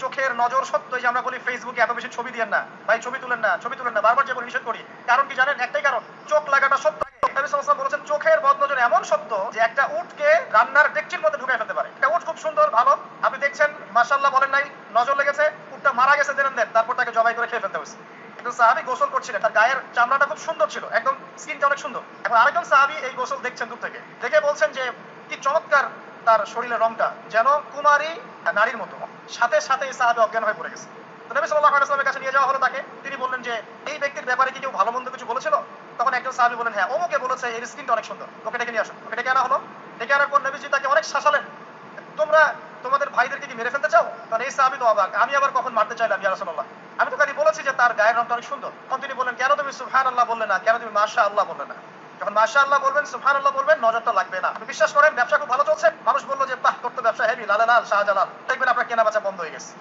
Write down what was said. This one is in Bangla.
চোখের নজর সত্যই যে আমরা বলি ফেসবুকে এত বেশি ছবি দিয়েন না ভাই, ছবি তুলেন না, ছবি তুলেন না, বারবার যে বলে নিষেধ করি। কারণ কি জানেন? একটাই কারণ, চোখ লাগাটা সত্য। নবী সাল্লাল্লাহু আলাইহি ওয়াসাল্লাম বলেছেন চোখের বদনজর এমন সত্য যে একটা উটকে রান্নার ডেকচির মধ্যে ঢুকায় ফেলতে পারে। একটা উট খুব সুন্দর ভালো, আপনি দেখছেন মাশাআল্লাহ বলেন নাই, নজর লেগেছে, উটটা মারা গেছে দেন দেন, তারপর তাকে জবাই করে খেয়ে ফেলতে হয়েছে। একজন সাহাবী গোসল করছিলেন, তার গায়ের চামড়াটা খুব সুন্দর ছিল, একদম স্কিনটা অনেক সুন্দর। এখন আরেকজন সাহাবী এই গোসল দেখছেন দূর থেকে, দেখে বলছেন যে কি চমৎকার তার শরীরের রংটা, যেন কুমারী নারীর মতো। সাথে সাথে এই সাহাবী অজ্ঞান হয়ে পড়ে গেছে। তো নবী সাল্লাল্লাহু আলাইহি ওয়াসাল্লামের কাছে নিয়ে যাওয়া হলো তাকে। তিনি বললেন যে এই ব্যক্তির ব্যাপারে কি কেউ ভালো মন্দ কিছু বলেছিল? তখন একজন সাহাবী বলেন, হ্যাঁ অমুকে বলেছে এর স্কিনটা অনেক সুন্দর, ওকে ডেকে নিয়ে আসো। ওকে ডেকে আনা হলো। ডেকে আনার পর নবীজি তাকে অনেক শাসালেন, তোমরা তোমাদের ভাইদেরকে কি মেরে ফেলতে চাও? তখন এই সাহাবী তো অবাক, আমি আবার কখন মারতে চাইলাম ইয়া রাসূলুল্লাহ, আমি তো খালি বলেছি যে তার গায়ের রংটা অনেক সুন্দর। তখন তিনি বললেন, কেন তুমি সুবহানাল্লাহ বললে না, কেন তুমি মাশাআল্লাহ বললে না? যখন মাশাআল্লাহ বলবেন, সুবহানাল্লাহ বলবেন, নজরটা লাগবে না। আপনি বিশ্বাস করেন ব্যবসা খুব ভালো চলছে, মানুষ বললো যে বাহ তোর তো ব্যবসা হেভি, লালে লাল শাহজালাল, দেখবেন আপনার কেনা বেচা বন্ধ হয়ে গেছে।